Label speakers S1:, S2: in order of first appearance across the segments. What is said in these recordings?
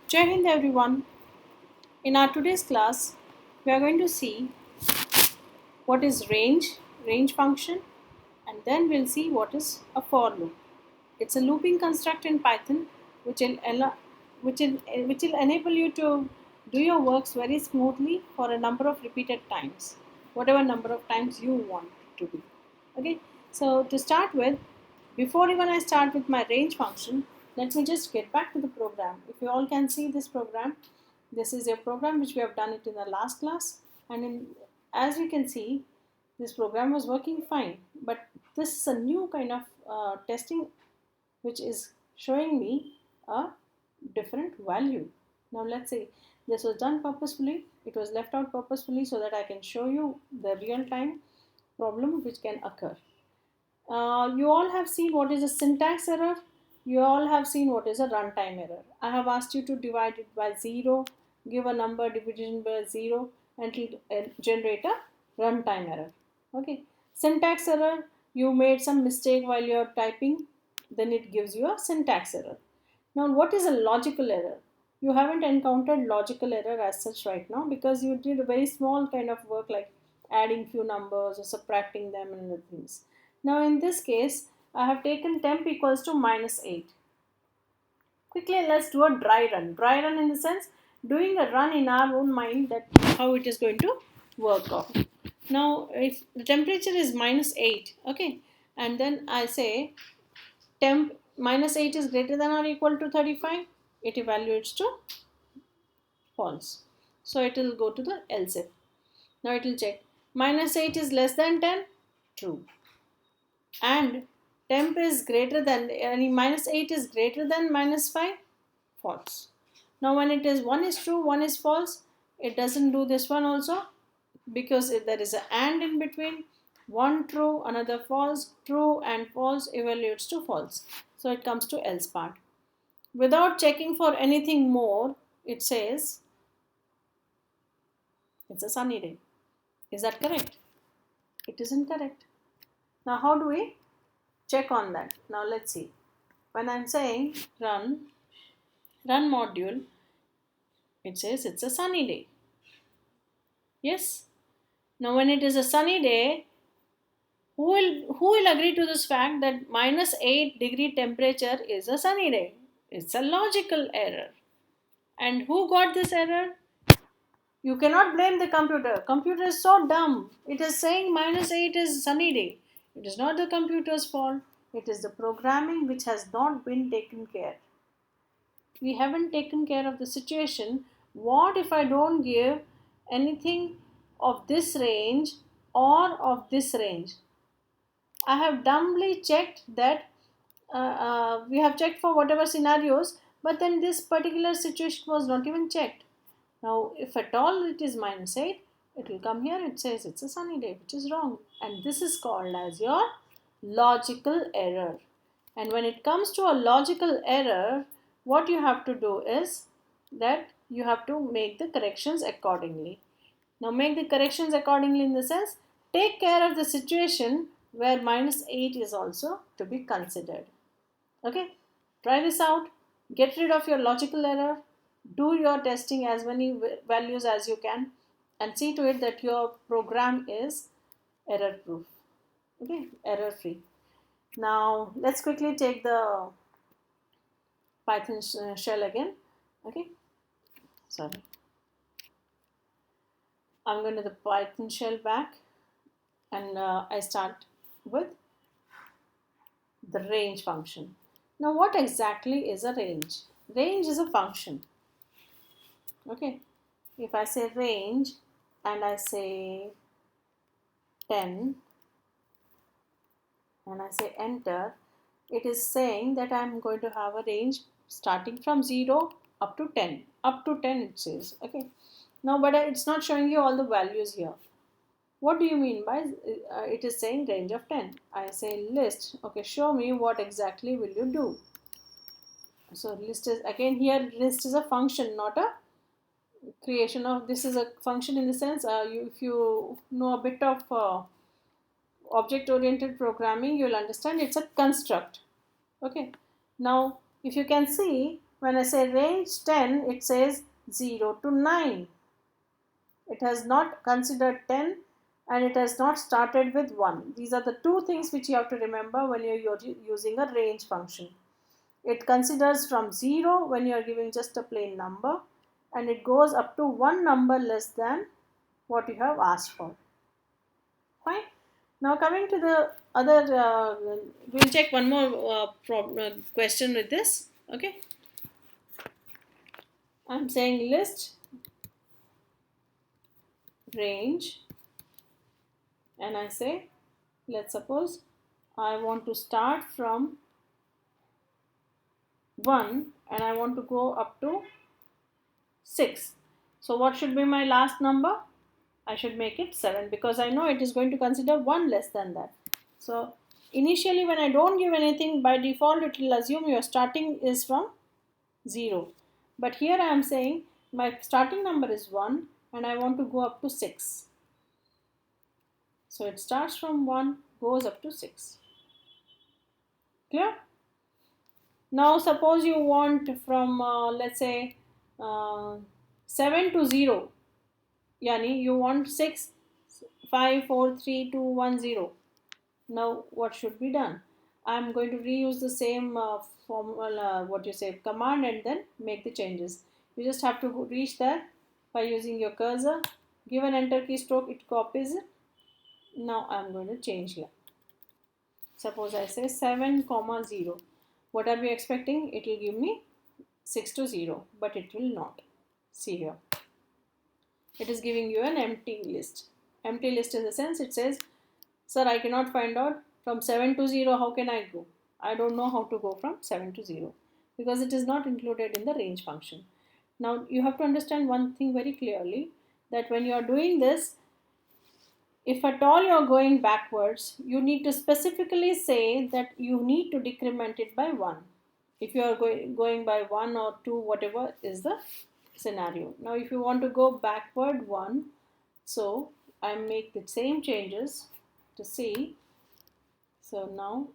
S1: Jai Hind everyone. In our today's class, we are going to see what is range function, and then we'll see what is a for loop. It's a looping construct in Python which will, which will enable you to do your works very smoothly for a number of repeated times, whatever number of times you want to do. Okay, so to start with, before even I start with my range function, let me just get back to the program. If you all can see this program, this is a program which we have done it in the last class, and as you can see, this program was working fine. But this is a new kind of testing which is showing me a different value. Now let's say this was done purposefully, it was left out purposefully so that I can show you the real time problem which can occur. You all have seen what is a syntax error. You all have seen what is a runtime error. I have asked you to divide it by 0, give a number division by 0, and it will generate a runtime error. Okay. Syntax error, you made some mistake while you are typing, then it gives you a syntax error. Now, what is a logical error? You haven't encountered logical error as such right now because you did a very small kind of work like adding few numbers or subtracting them and other things. Now in this case, I have taken temp equals to -8. Quickly, let's do a dry run. Dry run in the sense, doing a run in our own mind that how it is going to work off. Now, if the temperature is -8, okay, and then I say temp -8 is greater than or equal to 35, it evaluates to false. So it will go to the else if. Now it will check -8 is less than 10, true. And temp is greater than, -8 is greater than -5, false. Now when it is one is true, one is false, it doesn't do this one also, because if there is an and in between, one true, another false, true and false evaluates to false. So it comes to else part. Without checking for anything more, it says it's a sunny day. Is that correct? It isn't correct. Now how do we check on that? Now let's see. When I'm saying run module, it says it's a sunny day. Yes. Now when it is a sunny day, who will agree to this fact that -8 degree temperature is a sunny day? It's a logical error. And who got this error? You cannot blame the computer. Computer is so dumb. It is saying -8 is sunny day. It is not the computer's fault. It is the programming which has not been taken care. We haven't taken care of the situation. What if I don't give anything of this range or of this range? I have dumbly checked that we have checked for whatever scenarios, but then this particular situation was not even checked. Now, if at all it is -8, it will come here, it says it's a sunny day, which is wrong. And this is called as your logical error. And when it comes to a logical error, what you have to do is that you have to make the corrections accordingly. Now, make the corrections accordingly in the sense, take care of the situation where -8 is also to be considered. Okay, try this out, get rid of your logical error, do your testing as many values as you can, and see to it that your program is error proof. Okay, error free. Now let's quickly take the Python shell again. Okay, sorry, I'm going to the Python shell back, and I start with the range function. Now what exactly is a range? Range is a function. Okay, if I say range and I say 10 and I say enter, it is saying that I am going to have a range starting from 0 up to 10. Up to 10 it says. Okay, now but it's not showing you all the values here. What do you mean by it is saying range of 10? I say list. Okay, show me what exactly will you do. So list is, again here, list is a function, not a creation of. This is a function in the sense, if you know a bit of object oriented programming, you will understand it's a construct. Okay, now if you can see, when I say range 10, it says 0 to 9. It has not considered 10 and it has not started with 1. These are the two things which you have to remember when you're using a range function. It considers from 0 when you are giving just a plain number, and it goes up to one number less than what you have asked for. Fine. Now coming to the other, we'll check one more question with this. Okay. I'm saying list range, and I say, let's suppose I want to start from 1 and I want to go up to 6. So what should be my last number? I should make it 7 because I know it is going to consider 1 less than that. So initially when I don't give anything, by default it will assume your starting is from 0. But here I am saying my starting number is 1 and I want to go up to 6. So it starts from 1, goes up to 6. Clear? Now suppose you want from let's say 7 to 0. Yani you want 6, 5, 4, 3, 2, 1, 0. Now what should be done? I'm going to reuse the same formula, what you say, command, and then make the changes. You just have to reach there by using your cursor, give an enter key stroke, it copies it. Now I'm going to change here. Suppose I say 7 comma 0. What are we expecting? It will give me 6 to 0, but it will not. See here, it is giving you an empty list. Empty list in the sense it says, sir, I cannot find out from 7 to 0, how can I go? I don't know how to go from 7 to 0 because it is not included in the range function. Now you have to understand one thing very clearly, that when you are doing this, if at all you are going backwards, you need to specifically say that you need to decrement it by 1. If you are going by 1 or 2, whatever is the scenario. Now if you want to go backward 1, so I make the same changes to see. So now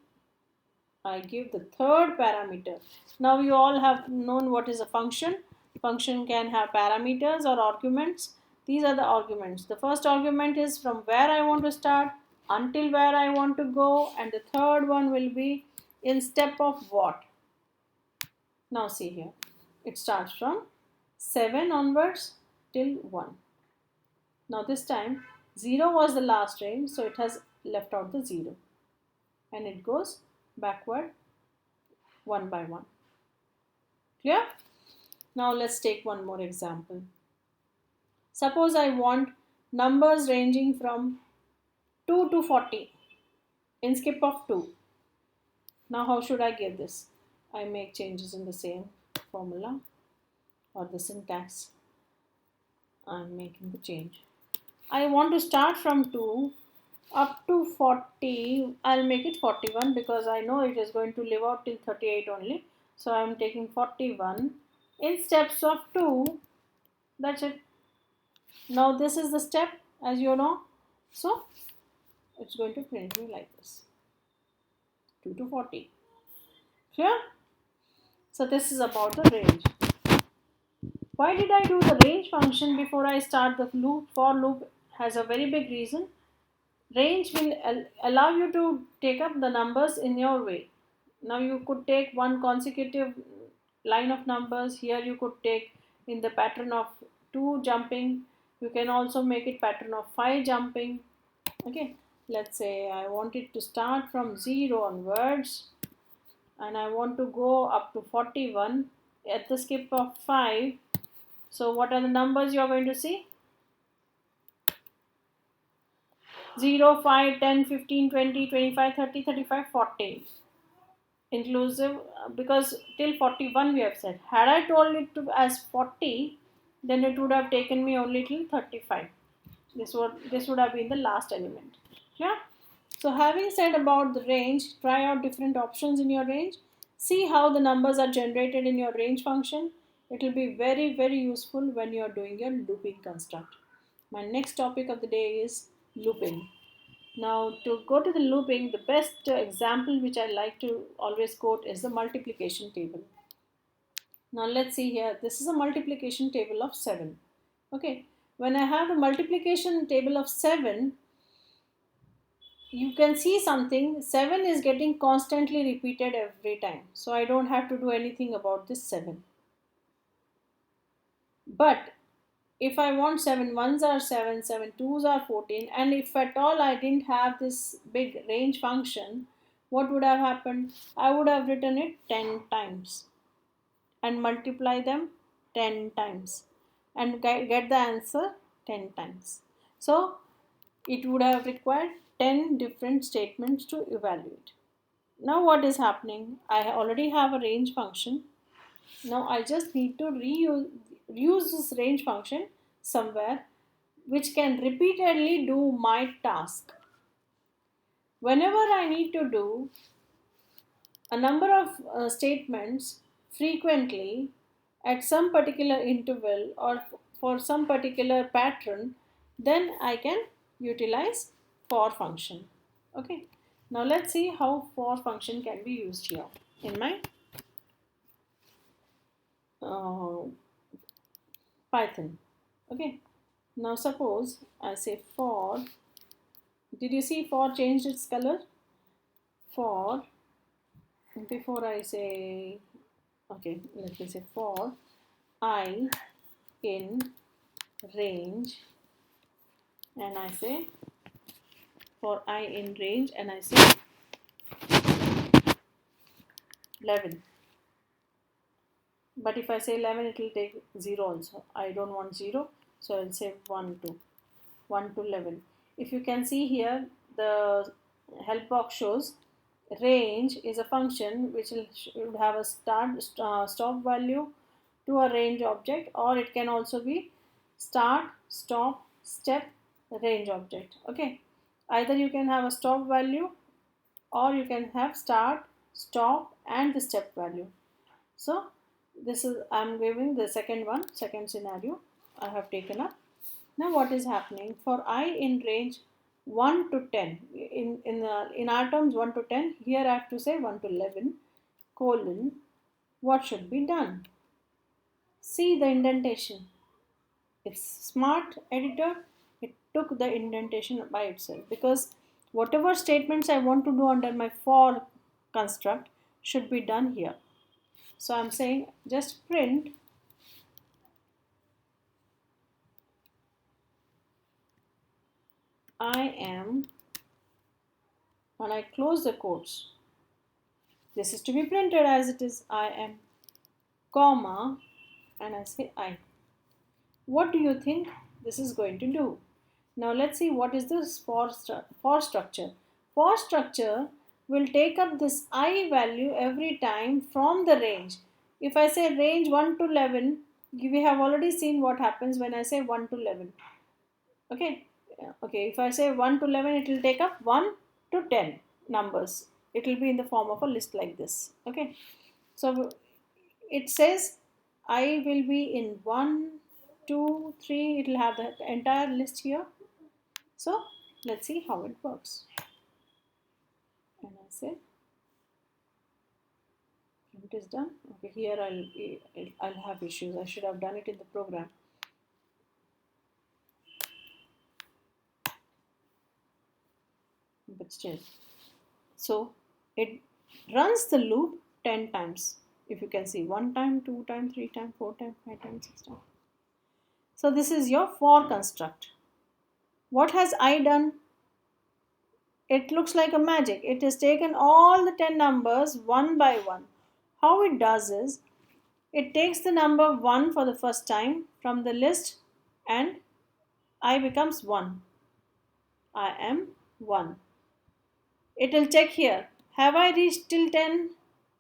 S1: I give the third parameter. Now you all have known what is a function. Function can have parameters or arguments. These are the arguments. The first argument is from where I want to start until where I want to go, and the third one will be in step of what. Now see here, it starts from 7 onwards till 1. Now this time 0 was the last range, so it has left out the 0 and it goes backward one by one. Clear? Now let's take one more example. Suppose I want numbers ranging from 2 to 40 in skip of 2. Now how should I give this? I make changes in the same formula or the syntax. I'm making the change. I want to start from 2 up to 40. I'll make it 41 because I know it is going to live out till 38 only. So I'm taking 41 in steps of 2. That's it. Now this is the step, as you know. So it's going to print me like this, 2 to 40. Clear? So this is about the range. Why did I do the range function before I start the loop? For loop has a very big reason. Range will allow you to take up the numbers in your way. Now you could take one consecutive line of numbers. Here you could take in the pattern of 2 jumping. You can also make it pattern of 5 jumping. Okay, let's say I want it to start from 0 onwards and I want to go up to 41 at the skip of 5. So what are the numbers you are going to see? 0, 5, 10, 15, 20, 25, 30, 35, 40 inclusive, because till 41 we have said. Had I told it to as 40, then it would have taken me only till 35. This would have been the last element. Yeah. So having said about the range, try out different options in your range. See how the numbers are generated in your range function. It will be very, very useful when you are doing your looping construct. My next topic of the day is looping. Now to go to the looping, the best example which I like to always quote is the multiplication table. Now let's see here. This is a multiplication table of 7. Okay. When I have the multiplication table of 7, you can see something. 7 is getting constantly repeated every time. So I don't have to do anything about this 7. But if I want 7 ones are 7, 7 twos are 14, and if at all I didn't have this big range function, what would have happened? I would have written it 10 times and multiply them 10 times and get the answer 10 times. So it would have required 10 different statements to evaluate. Now what is happening? I already have a range function. Now I just need to reuse this range function somewhere which can repeatedly do my task. Whenever I need to do a number of statements frequently at some particular interval or for some particular pattern, then I can utilize for function. Okay. Now let's see how for function can be used here in my uh, Python. Okay. Now suppose I say for, did you see for changed its color? For, before I say, okay, let me say for I in range, and I say for I in range, and I say 11. But if I say 11, it will take 0 also. I don't want 0, so I'll say 1 to 1 to 11. If you can see here, the help box shows range is a function which should have a stop value to a range object, or it can also be start, stop, step, range object. Okay, either you can have a stop value or you can have start, stop, and the step value. So this is, I'm giving the second one, second scenario I have taken up. Now what is happening for I in range 1 to 10, in our terms 1 to 10, here I have to say 1 to 11 colon, what should be done? See the indentation. It's smart editor, it took the indentation by itself, because whatever statements I want to do under my for construct should be done here. So I'm saying just print I am, and I close the quotes. This is to be printed as it is I am, comma, and I say I. What do you think this is going to do? Now let's see what is this for structure. For structure will take up this I value every time from the range. If I say range 1 to 11, we have already seen what happens when I say 1 to 11. Okay, yeah. Okay, if I say 1 to 11, it will take up 1 to 10 numbers. It will be in the form of a list like this. Okay, so it says I will be in 1, 2, 3. It will have the entire list here. So let's see how it works. And I say print is done. Okay, here I'll have issues. I should have done it in the program. But still, so it runs the loop 10 times. If you can see, 1 time, 2 time, 3 time, 4 time, 5 time, 6 time. So this is your for construct. What has I done? It looks like a magic. It has taken all the 10 numbers one by one. How it does is, it takes the number 1 for the first time from the list, and I becomes 1. I am 1. It will check here. Have I reached till 10?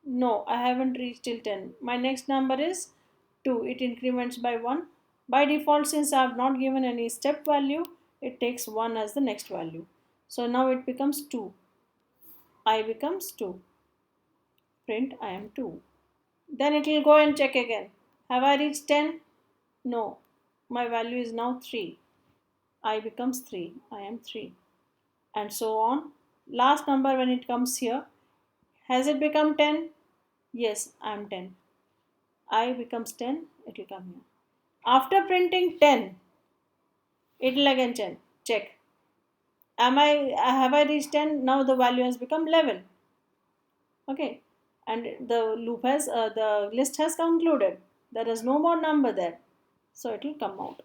S1: No, I haven't reached till 10. My next number is 2. It increments by 1. By default, since I have not given any step value, it takes 1 as the next value. So now it becomes 2. I becomes 2. Print I am 2. Then it will go and check again. Have I reached 10? No. My value is now 3. I becomes 3. I am 3. And so on. Last number when it comes here. Has it become 10? Yes, I am 10. I becomes 10, it will come here. After printing 10, it will again check. Have I reached 10? Now the value has become 11. Okay. And the list has concluded. There is no more number there. So it will come out.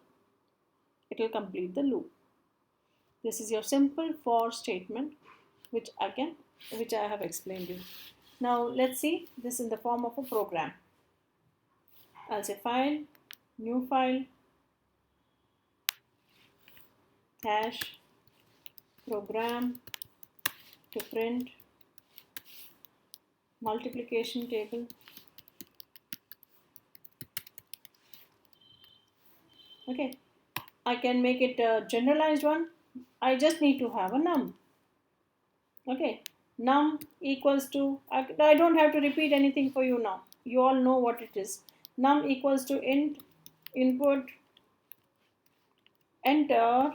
S1: It will complete the loop. This is your simple for statement, which I have explained you. Now let's see this in the form of a program. I'll say file, new file, hash, program to print multiplication table. Okay, I can make it a generalized one. I just need to have a num. Okay, num equals to, I don't have to repeat anything for you now. You all know what it is. Num equals to int input, enter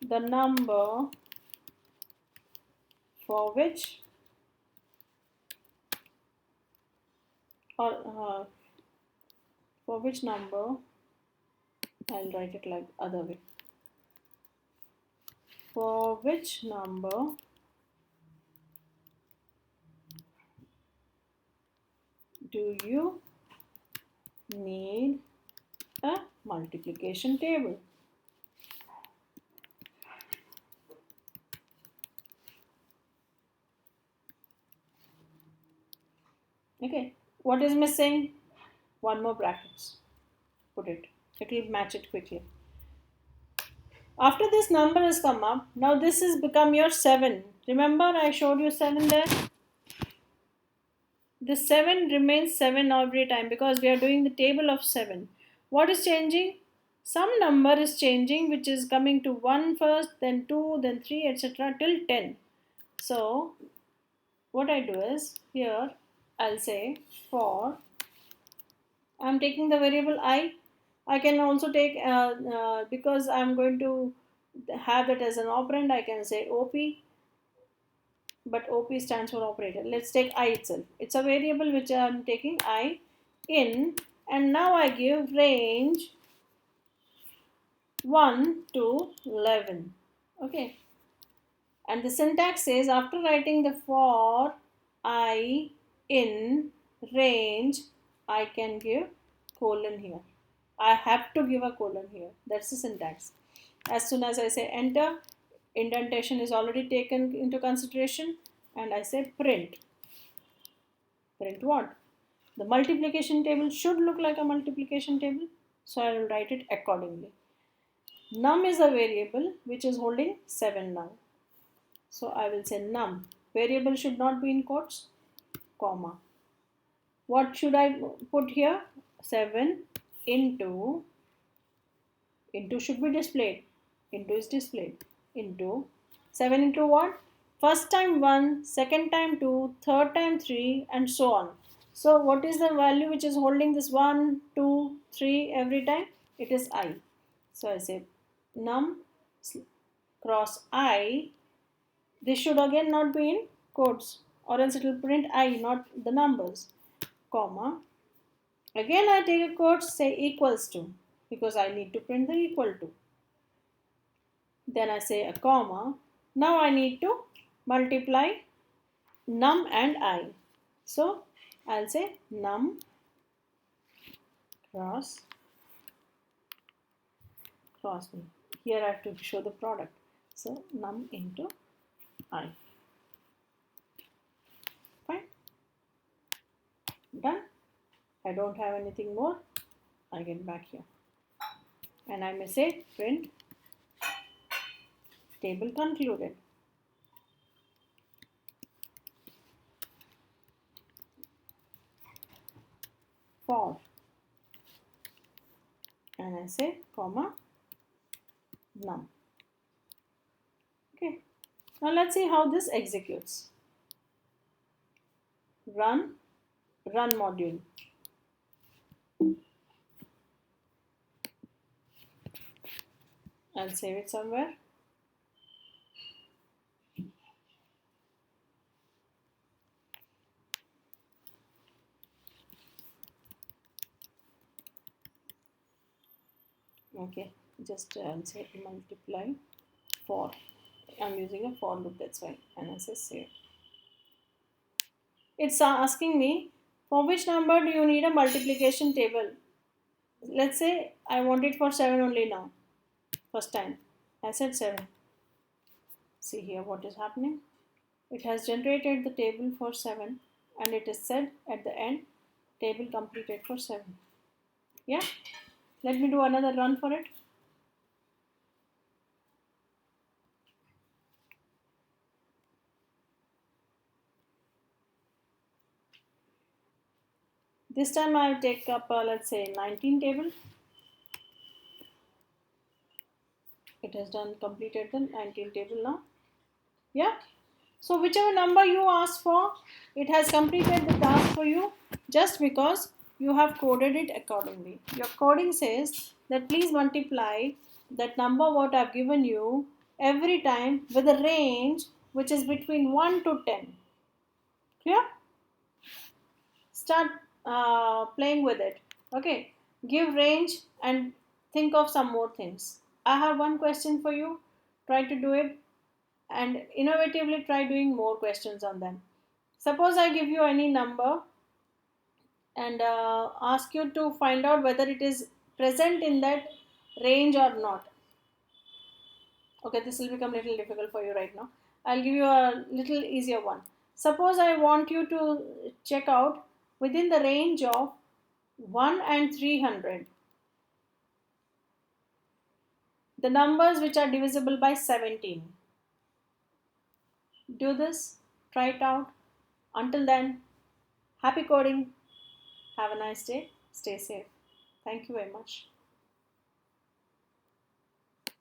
S1: the number for which, or for which number, I'll write it like other way. For which number do you need a multiplication table? Okay, what is missing? One more brackets. Put it. It will match it quickly. After this number has come up, now this has become your 7. Remember I showed you 7 there? The 7 remains 7 every time because we are doing the table of 7. What is changing? Some number is changing, which is coming to 1 first, then 2, then 3, etc. till 10. So what I do is, here I'll say for, I'm taking the variable I. I can also take, because I'm going to have it as an operand, I can say OP, but OP stands for operator. Let's take I itself. It's a variable which I'm taking I in, and now I give range 1 to 11. Okay. And the syntax says, after writing the for I in range, I can give colon here. I have to give a colon here. That's the syntax. As soon as I say enter, indentation is already taken into consideration, and I say print. Print what? The multiplication table should look like a multiplication table, so I will write it accordingly. Num is a variable which is holding 7 now. So I will say num. Variable should not be in quotes, comma. What should I put here? 7 into should be displayed. Into is displayed. Into 7 into what? First time 1, second time 2, third time 3, and so on. So what is the value which is holding this 1, 2, 3 every time? It is I. So I say num cross I. This should again not be in quotes, or else it will print I, not the numbers, comma. Again I take a quote, say equals to, because I need to print the equal to. Then I say a comma. Now I need to multiply num and I. So I'll say num cross me. Here I have to show the product. So num into I. Fine. Done. I don't have anything more. I get back here. And I may say print table concluded. For, and I say comma num. Okay, now let's see how this executes. Run module. I'll save it somewhere. Okay, just say multiply 4. I'm using a for loop, that's why. And I say save. It's asking me for which number do you need a multiplication table. Let's say I want it for 7 only now. First time I said 7. See here what is happening. It has generated the table for 7 and it is said at the end table completed for 7. Yeah, let me do another run for it. This time I take up let's say 19 table. It has done completed the 19 table now. Yeah, so whichever number you ask for, it has completed the task for you just because you have coded it accordingly. Your coding says that please multiply that number what I've given you every time with a range which is between 1 to 10. Clear? Start playing with it. Okay, give range and think of some more things. I have one question for you. Try to do it and innovatively try doing more questions on them. Suppose I give you any number and ask you to find out whether it is present in that range or not. Okay, this will become a little difficult for you right now. I'll give you a little easier one. Suppose I want you to check out within the range of 1 and 300 the numbers which are divisible by 17. Do this, try it out. Until then, happy coding. Have a nice day. Stay safe. Thank you very much.